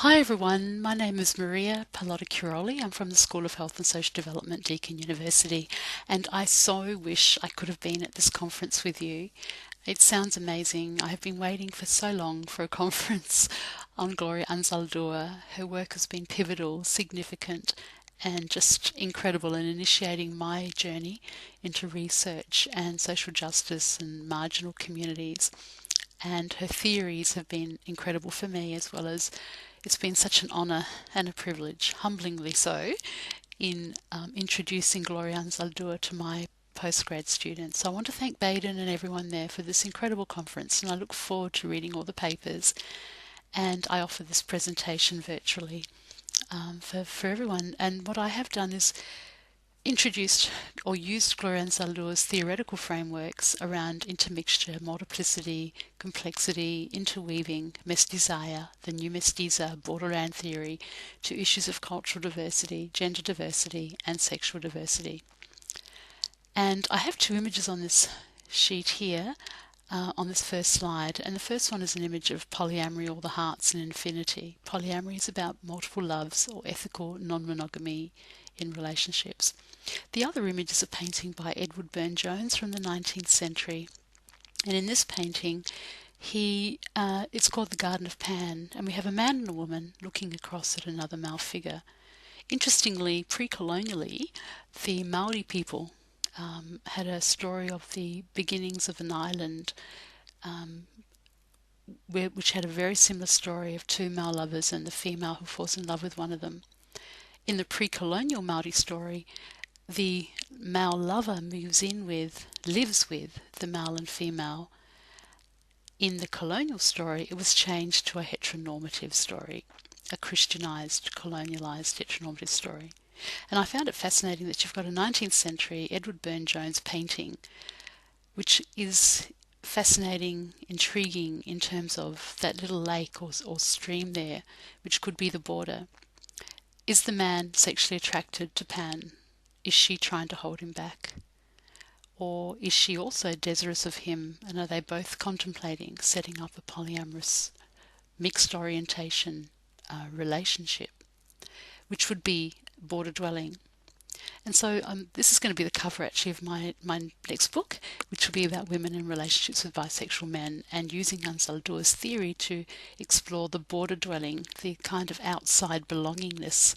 Hi everyone, my name is Maria Pallotta-Curoli. I'm from the School of Health and Social Development, Deakin University, and I so wish I could have been at this conference with you. It sounds amazing. I have been waiting for so long for a conference on Gloria Anzaldúa. Her work has been pivotal, significant, and just incredible in initiating my journey into research and social justice and marginal communities. And her theories have been incredible for me, as well as it's been such an honour and a privilege, humblingly so, in introducing Gloria Anzaldúa to my postgrad students. So I want to thank Baden and everyone there for this incredible conference, and I look forward to reading all the papers. And I offer this presentation virtually for everyone. And what I have done is introduced or used Gloria Anzaldúa's theoretical frameworks around intermixture, multiplicity, complexity, interweaving, mestizaje, the new mestiza, borderland theory, to issues of cultural diversity, gender diversity, and sexual diversity. And I have two images on this sheet here, on this first slide, and the first one is an image of polyamory, or the hearts and infinity. Polyamory is about multiple loves or ethical non-monogamy in relationships. The other image is a painting by Edward Burne-Jones from the 19th century, and in this painting it's called The Garden of Pan, and we have a man and a woman looking across at another male figure. Interestingly, pre-colonially, the Maori people had a story of the beginnings of an island which had a very similar story of two male lovers and the female who falls in love with one of them. In the pre-colonial Maori story, the male lover lives with the male and female. In the colonial story, it was changed to a heteronormative story, a Christianized, colonialized heteronormative story. And I found it fascinating that you've got a 19th century Edward Burne-Jones painting, which is fascinating, intriguing in terms of that little lake or stream there, which could be the border. Is the man sexually attracted to Pan? Is she trying to hold him back? Or is she also desirous of him, and are they both contemplating setting up a polyamorous, mixed orientation relationship, which would be Borderdwelling? And so this is going to be the cover actually of my next book, which will be about women in relationships with bisexual men, and using Anzaldúa's theory to explore the border dwelling, the kind of outside belongingness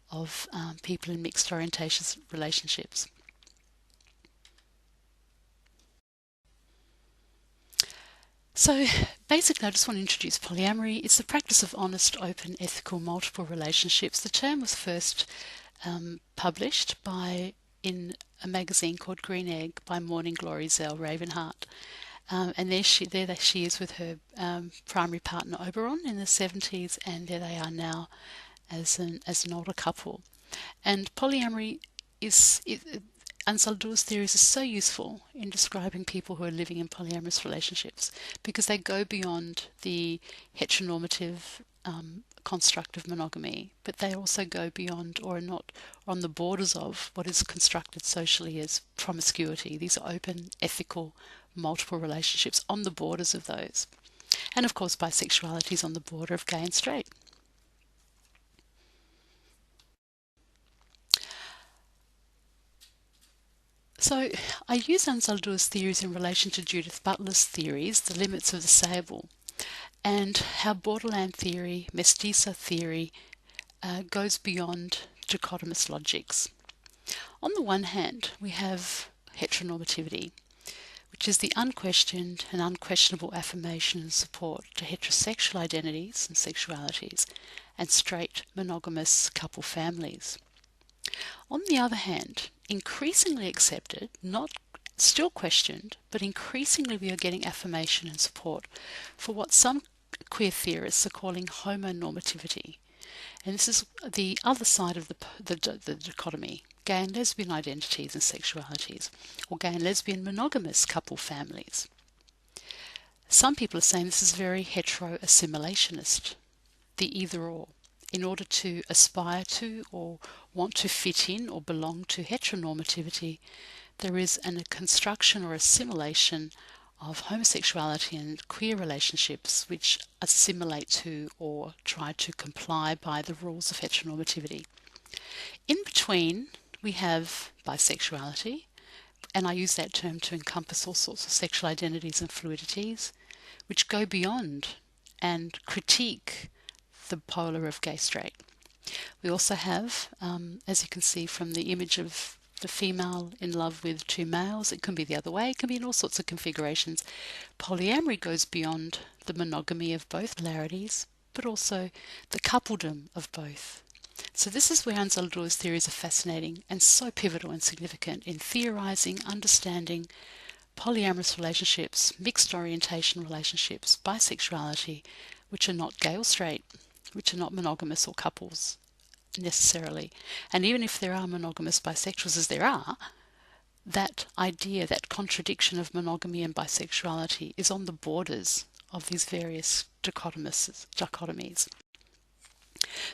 of people in mixed orientations relationships. So basically I just want to introduce polyamory. It's the practice of honest, open, ethical, multiple relationships. The term was first published in a magazine called Green Egg by Morning Glory Zell Ravenheart. And there she is with her primary partner Oberon in the 70s, and there they are now as an older couple. And polyamory Anzaldúa's theories are so useful in describing people who are living in polyamorous relationships, because they go beyond the heteronormative construct of monogamy, but they also go beyond, or are not on the borders of, what is constructed socially as promiscuity. These are open, ethical, multiple relationships on the borders of those. And of course bisexuality is on the border of gay and straight. So I use Anzaldúa's theories in relation to Judith Butler's theories, the limits of the sayable, and how borderland theory, mestiza theory, goes beyond dichotomous logics. On the one hand, we have heteronormativity, which is the unquestioned and unquestionable affirmation and support to heterosexual identities and sexualities and straight monogamous couple families. On the other hand, increasingly accepted, not still questioned, but increasingly we are getting affirmation and support for what some queer theorists are calling homonormativity. And this is the other side of the dichotomy: gay and lesbian identities and sexualities, or gay and lesbian monogamous couple families. Some people are saying this is very hetero-assimilationist, the either-or. In order to aspire to or want to fit in or belong to heteronormativity, there is a construction or assimilation of homosexuality and queer relationships which assimilate to or try to comply by the rules of heteronormativity. In between, we have bisexuality, and I use that term to encompass all sorts of sexual identities and fluidities, which go beyond and critique the polar of gay-straight. We also have, as you can see from the image of the female in love with two males, it can be the other way, it can be in all sorts of configurations. Polyamory goes beyond the monogamy of both polarities, but also the coupledom of both. So this is where Anzaldúa's theories are fascinating and so pivotal and significant in theorizing, understanding polyamorous relationships, mixed orientation relationships, bisexuality, which are not gay or straight, which are not monogamous or couples necessarily. And even if there are monogamous bisexuals, as there are, that idea, that contradiction of monogamy and bisexuality is on the borders of these various dichotomies.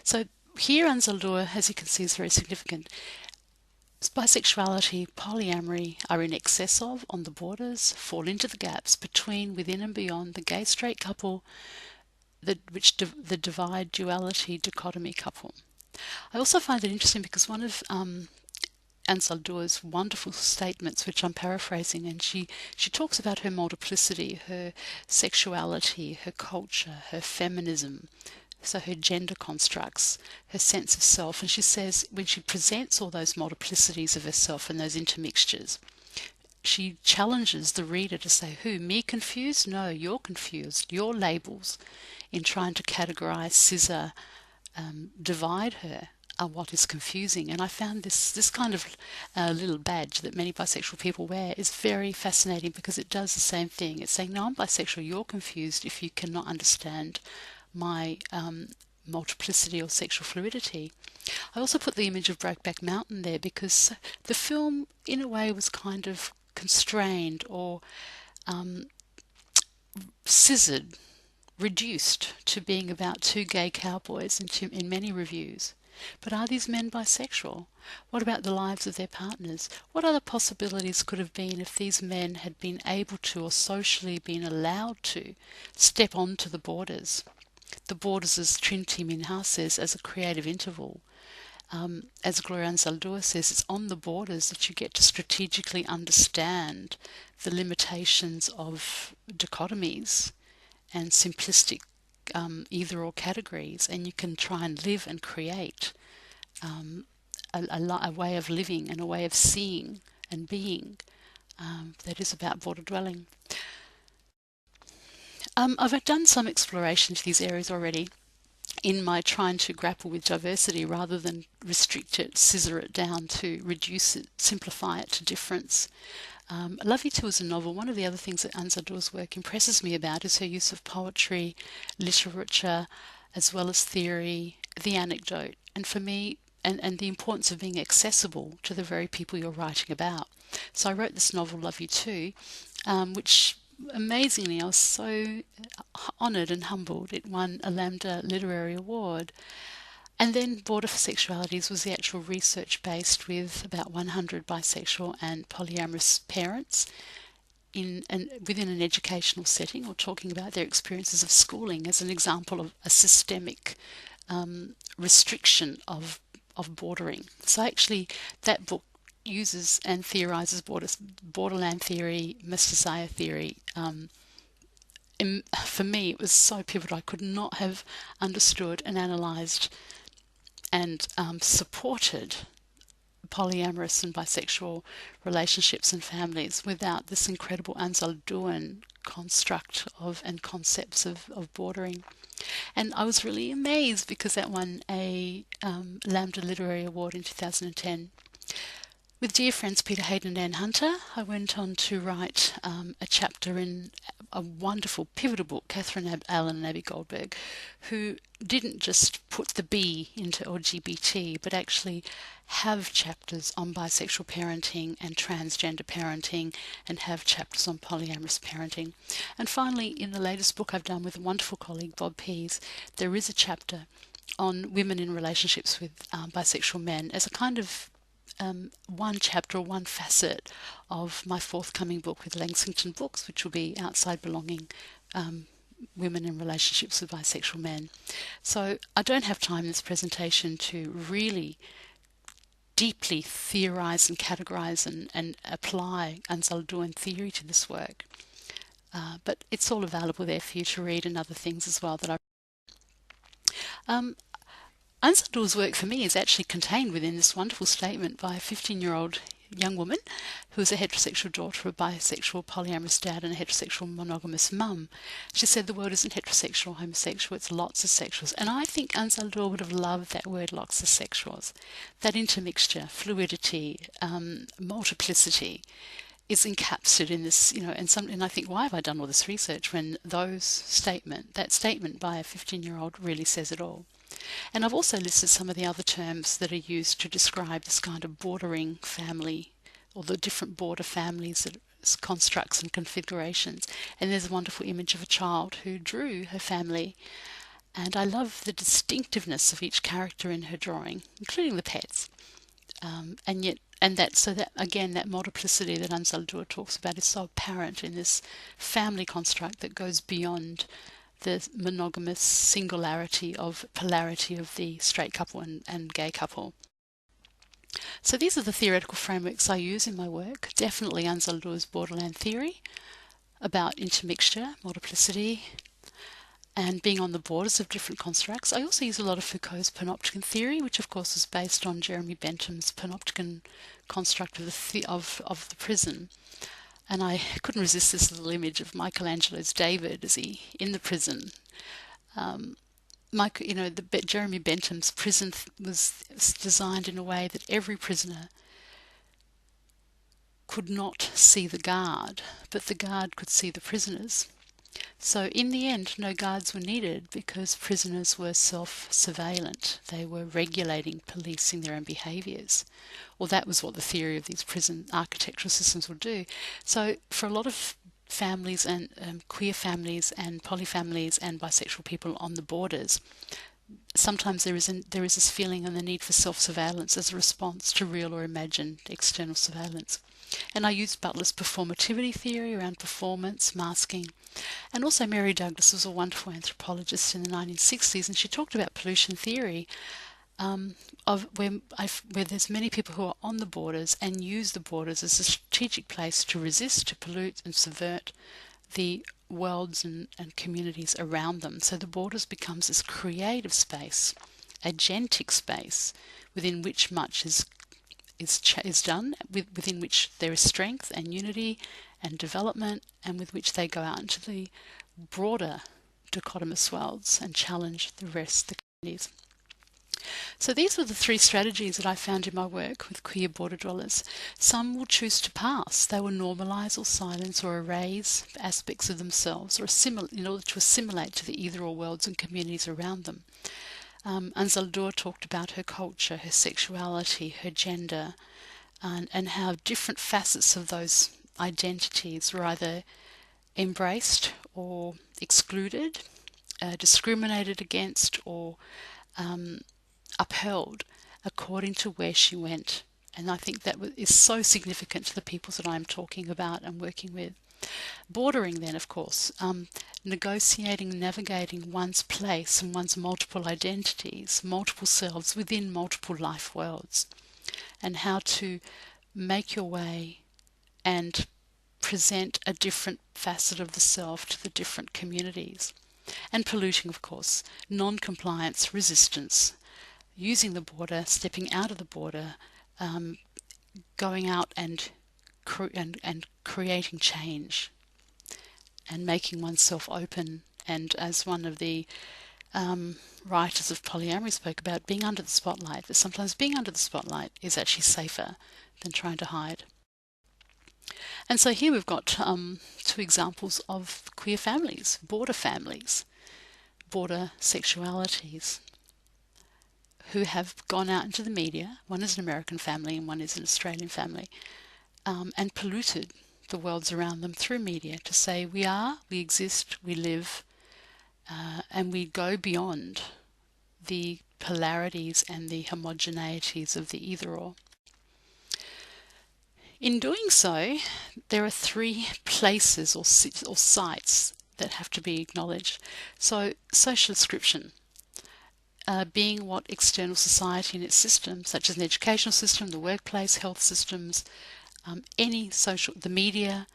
So here Anzaldúa, as you can see, is very significant. Bisexuality, polyamory are in excess of, on the borders, fall into the gaps between, within and beyond the gay-straight couple, the divide, duality, dichotomy couple. I also find it interesting because one of Anzaldúa's wonderful statements, which I'm paraphrasing, and she talks about her multiplicity, her sexuality, her culture, her feminism, so her gender constructs, her sense of self, and she says when she presents all those multiplicities of herself and those intermixtures, she challenges the reader to say, who, me confused? No, you're confused. Your labels in trying to categorize, scissor, divide her are what is confusing. And I found this kind of little badge that many bisexual people wear is very fascinating because it does the same thing. It's saying, no, I'm bisexual, you're confused if you cannot understand my multiplicity or sexual fluidity. I also put the image of Brokeback Mountain there because the film, in a way, was kind of constrained or scissored, reduced to being about two gay cowboys in many reviews. But are these men bisexual? What about the lives of their partners? What other possibilities could have been if these men had been able to or socially been allowed to step onto the borders? The borders, as Trinity Minhas says, as a creative interval. As Gloria Anzaldúa says, it's on the borders that you get to strategically understand the limitations of dichotomies and simplistic either or categories, and you can try and live and create a way of living and a way of seeing and being that is about border dwelling. I've done some exploration to these areas already in my trying to grapple with diversity rather than restrict it, scissor it down to reduce it, simplify it to difference. Love You Too is a novel. One of the other things that Anzaldúa's work impresses me about is her use of poetry, literature, as well as theory, the anecdote, and for me, and the importance of being accessible to the very people you're writing about. So I wrote this novel, Love You Too, which amazingly I was so honoured and humbled. It won a Lambda Literary Award. And then Border for Sexualities was the actual research based with about 100 bisexual and polyamorous parents within an educational setting, or talking about their experiences of schooling as an example of a systemic restriction of bordering. So actually that book uses and theorizes borderland theory, mestizaje theory. For me, it was so pivotal. I could not have understood and analysed and supported polyamorous and bisexual relationships and families without this incredible Anzaldúan construct of and concepts of bordering. And I was really amazed because that won a Lambda Literary Award in 2010. With dear friends Peter Hayden and Anne Hunter, I went on to write a chapter in a wonderful, pivotal book, Catherine Allen and Abby Goldberg, who didn't just put the B into LGBT, but actually have chapters on bisexual parenting and transgender parenting, and have chapters on polyamorous parenting. And finally, in the latest book I've done with a wonderful colleague, Bob Pease, there is a chapter on women in relationships with bisexual men as a kind of one chapter or one facet of my forthcoming book with Lexington Books, which will be Outside Belonging, Women in Relationships with Bisexual Men. So I don't have time in this presentation to really deeply theorize and categorize and apply Anzalduan theory to this work. But it's all available there for you to read, and other things as well that I. Anzaldur's work for me is actually contained within this wonderful statement by a 15-year-old young woman who is a heterosexual daughter of a bisexual polyamorous dad and a heterosexual monogamous mum. She said the world isn't heterosexual or homosexual, it's lots of sexuals. And I think Anzaldur would have loved that word, lots of sexuals. That intermixture, fluidity, multiplicity is encapsulated in this, and I think, why have I done all this research when that statement by a 15-year-old really says it all? And I've also listed some of the other terms that are used to describe this kind of bordering family, or the different border families, constructs and configurations. And there's a wonderful image of a child who drew her family. And I love the distinctiveness of each character in her drawing, including the pets. That again, that multiplicity that Anzaldur talks about is so apparent in this family construct that goes beyond the monogamous singularity of polarity of the straight couple and gay couple. So these are the theoretical frameworks I use in my work. Definitely Anzaldur's borderland theory about intermixture, multiplicity, and being on the borders of different constructs. I also use a lot of Foucault's panopticon theory, which of course was based on Jeremy Bentham's panopticon construct of the prison. And I couldn't resist this little image of Michelangelo's David as he in the prison. Jeremy Bentham's prison was designed in a way that every prisoner could not see the guard, but the guard could see the prisoners. So in the end, no guards were needed because prisoners were self-surveillant. They were regulating, policing their own behaviours. Well, that was what the theory of these prison architectural systems would do. So for a lot of families and queer families and polyfamilies and bisexual people on the borders, sometimes there is this feeling and the need for self-surveillance as a response to real or imagined external surveillance. And I used Butler's performativity theory around performance, masking. And also Mary Douglas was a wonderful anthropologist in the 1960s, and she talked about pollution theory, where there's many people who are on the borders and use the borders as a strategic place to resist, to pollute and subvert the worlds and communities around them. So the borders becomes this creative space, agentic space, within which much is done, within which there is strength and unity and development, and with which they go out into the broader dichotomous worlds and challenge the rest, the communities. So these were the three strategies that I found in my work with queer border dwellers. Some will choose to pass. They will normalise or silence or erase aspects of themselves or in order to assimilate to the either-or worlds and communities around them. Anzaldur talked about her culture, her sexuality, her gender, and how different facets of those identities were either embraced or excluded, discriminated against, or upheld according to where she went. And I think that is so significant to the peoples that I'm talking about and working with. Bordering then, of course, negotiating, navigating one's place and one's multiple identities, multiple selves within multiple life worlds, and how to make your way and present a different facet of the self to the different communities. And polluting, of course, non-compliance, resistance, using the border, stepping out of the border, going out and creating change and making oneself open. And as one of the writers of polyamory spoke about, being under the spotlight, but sometimes being under the spotlight is actually safer than trying to hide. And so here we've got two examples of queer families, border sexualities, who have gone out into the media. One is an American family and one is an Australian family, and polluted the worlds around them through media to say we exist, we live, and we go beyond the polarities and the homogeneities of the either-or. In doing so, there are three places or sites that have to be acknowledged. So, social description, being what external society and its systems, such as an educational system, the workplace, health systems, any social, the media,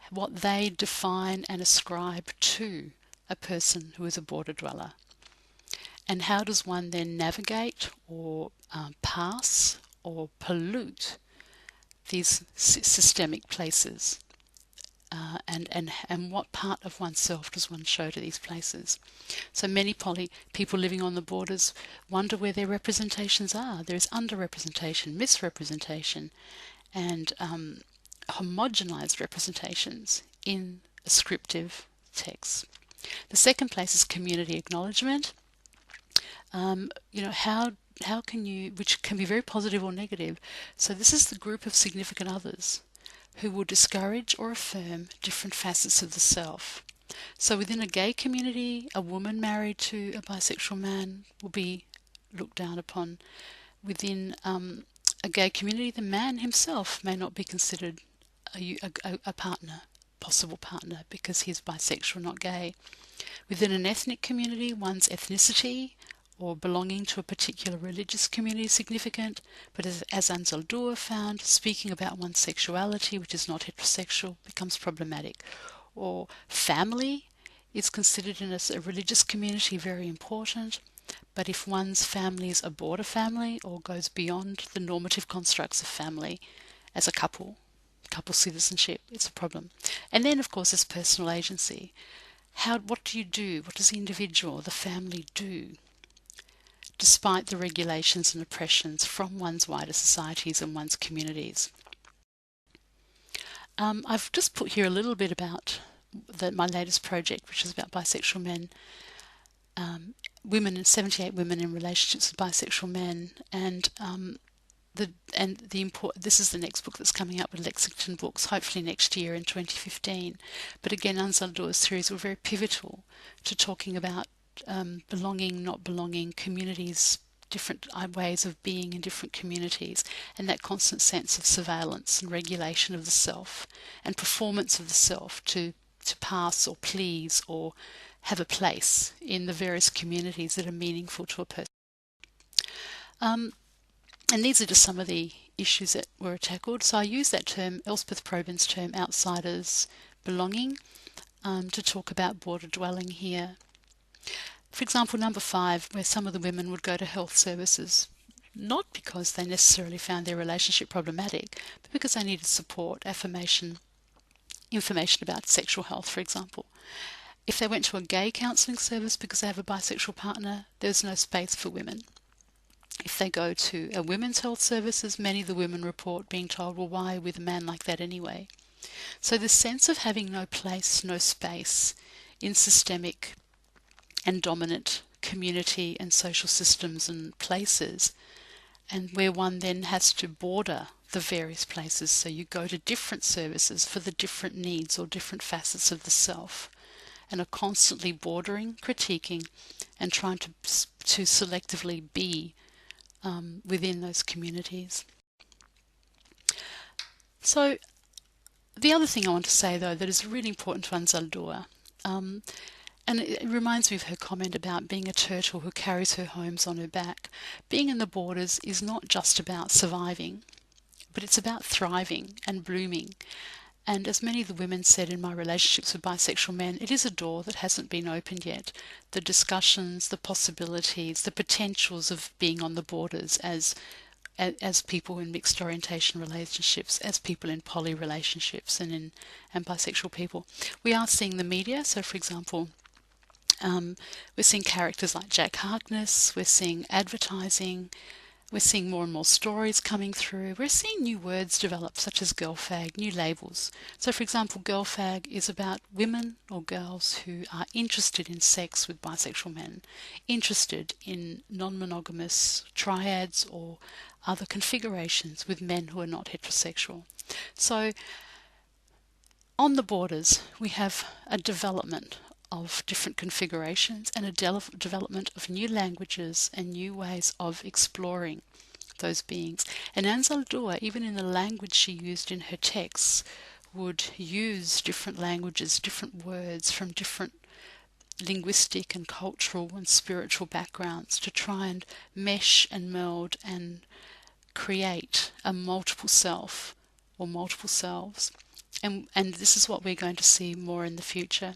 what they define and ascribe to a person who is a border dweller. And how does one then navigate or pass or pollute these systemic places? And what part of oneself does one show to these places? So many people living on the borders wonder where their representations are. There is underrepresentation, misrepresentation, and homogenized representations in ascriptive texts. The second place is community acknowledgement. How can you, which can be very positive or negative. So this is the group of significant others who will discourage or affirm different facets of the self. So within a gay community, a woman married to a bisexual man will be looked down upon. Within a gay community, the man himself may not be considered a partner, possible partner, because he's bisexual, not gay. Within an ethnic community, one's ethnicity or belonging to a particular religious community is significant, but as Anzaldúa found, speaking about one's sexuality, which is not heterosexual, becomes problematic. Or family is considered in a religious community very important, but if one's family is a border family or goes beyond the normative constructs of family as a couple citizenship, it's a problem. And then, of course, there's personal agency. What do you do? What does the individual, the family do, despite the regulations and oppressions from one's wider societies and one's communities? I've just put here a little bit about my latest project, which is about bisexual men, women, 78 women in relationships with bisexual men, and this is the next book that's coming up with Lexington Books, hopefully next year in 2015. But again, Anzaldúa's theories were very pivotal to talking about belonging, not belonging, communities, different ways of being in different communities, and that constant sense of surveillance and regulation of the self and performance of the self to pass or please or have a place in the various communities that are meaningful to a person. And these are just some of the issues that were tackled. So I use that term, Elspeth Probyn's term, outsiders belonging, to talk about border dwelling here. For example, number 5, where some of the women would go to health services, not because they necessarily found their relationship problematic, but because they needed support, affirmation, information about sexual health, for example. If they went to a gay counselling service because they have a bisexual partner, there's no space for women. If they go to a women's health services, many of the women report being told, well, why are we with a man like that anyway? So the sense of having no place, no space in systemic and dominant community and social systems and places, and where one then has to border the various places. So you go to different services for the different needs or different facets of the self, and are constantly bordering, critiquing, and trying to selectively be within those communities. So the other thing I want to say, though, that is really important to Anzaldúa, and it reminds me of her comment about being a turtle who carries her homes on her back. Being in the borders is not just about surviving, but it's about thriving and blooming. And as many of the women said in my relationships with bisexual men, it is a door that hasn't been opened yet. The discussions, the possibilities, the potentials of being on the borders as people in mixed orientation relationships, as people in poly relationships and bisexual people. We are seeing the media. So, for example, we're seeing characters like Jack Harkness, we're seeing advertising, we're seeing more and more stories coming through. We're seeing new words develop, such as girl fag, new labels. So, for example, girl fag is about women or girls who are interested in sex with bisexual men, interested in non-monogamous triads or other configurations with men who are not heterosexual. So, on the borders, we have a development of different configurations and a development of new languages and new ways of exploring those beings. And Anzaldúa, even in the language she used in her texts, would use different languages, different words from different linguistic and cultural and spiritual backgrounds to try and mesh and meld and create a multiple self or multiple selves. And this is what we're going to see more in the future.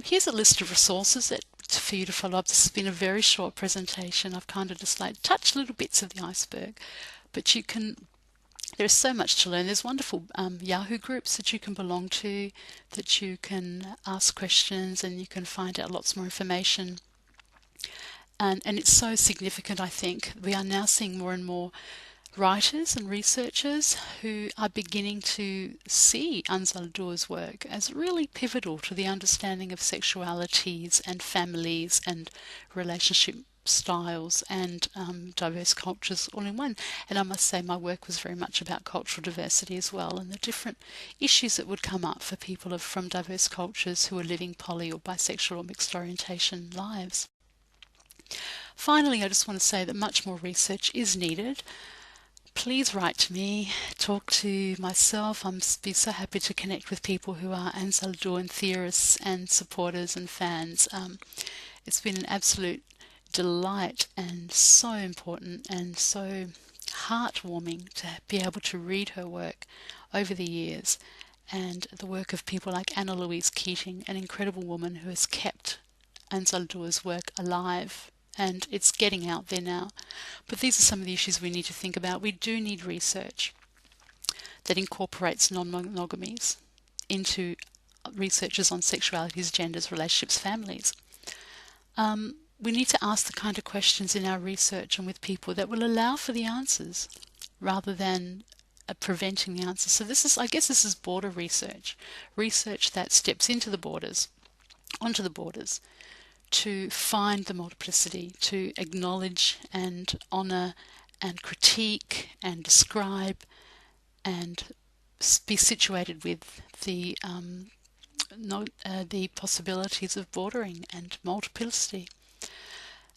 Here's a list of resources for you to follow up. This has been a very short presentation. I've kind of just like touched little bits of the iceberg, but there's so much to learn. There's wonderful Yahoo groups that you can belong to, that you can ask questions and you can find out lots more information. And it's so significant, I think. We are now seeing more and more writers and researchers who are beginning to see Anzaldúa's work as really pivotal to the understanding of sexualities and families and relationship styles and diverse cultures all in one. And I must say my work was very much about cultural diversity as well, and the different issues that would come up for people from diverse cultures who are living poly or bisexual or mixed orientation lives. Finally, I just want to say that much more research is needed. Please write to me, talk to myself. I'm be so happy to connect with people who are Anzaldúan theorists and supporters and fans. It's been an absolute delight and so important and so heartwarming to be able to read her work over the years, and the work of people like Anna Louise Keating, an incredible woman who has kept Anzaldúa's work alive, and it's getting out there now. But these are some of the issues we need to think about. We do need research that incorporates non-monogamies into researches on sexualities, genders, relationships, families. We need to ask the kind of questions in our research and with people that will allow for the answers rather than preventing the answers. So I guess this is border research that steps into the borders, onto the borders, to find the multiplicity, to acknowledge and honour and critique and describe and be situated with the possibilities of bordering and multiplicity.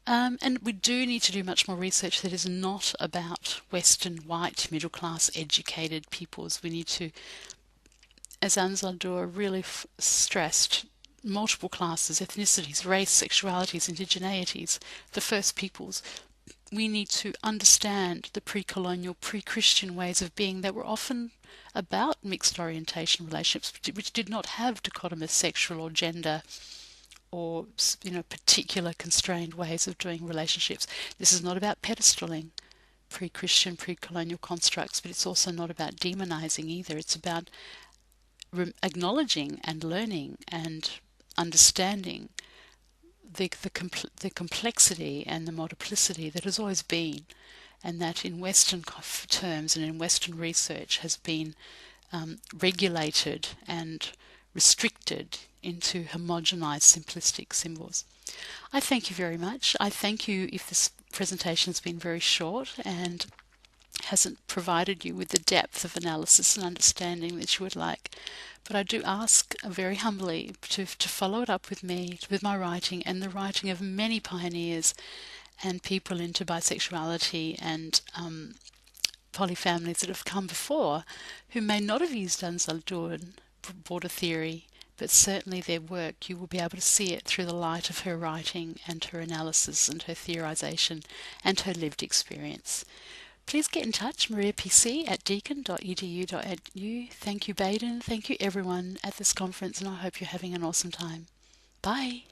And we do need to do much more research that is not about Western, white, middle-class, educated peoples. We need to, as Anzaldúa really stressed, multiple classes, ethnicities, race, sexualities, indigeneities, the first peoples. We need to understand the pre-colonial, pre-Christian ways of being that were often about mixed orientation relationships, which did not have dichotomous sexual or gender or particular constrained ways of doing relationships. This is not about pedestaling pre-Christian, pre-colonial constructs, but it's also not about demonizing either. It's about acknowledging and learning and understanding the complexity and the multiplicity that has always been, and that in Western terms and in Western research has been regulated and restricted into homogenized simplistic symbols. I thank you very much. I thank you if this presentation has been very short and hasn't provided you with the depth of analysis and understanding that you would like. But I do ask very humbly to follow it up with me, with my writing and the writing of many pioneers and people into bisexuality and polyfamilies that have come before, who may not have used Anzaldúan border theory, but certainly their work, you will be able to see it through the light of her writing and her analysis and her theorisation and her lived experience. Please get in touch, mariapc@deakin.edu.au. Thank you, Baden. Thank you, everyone at this conference, and I hope you're having an awesome time. Bye.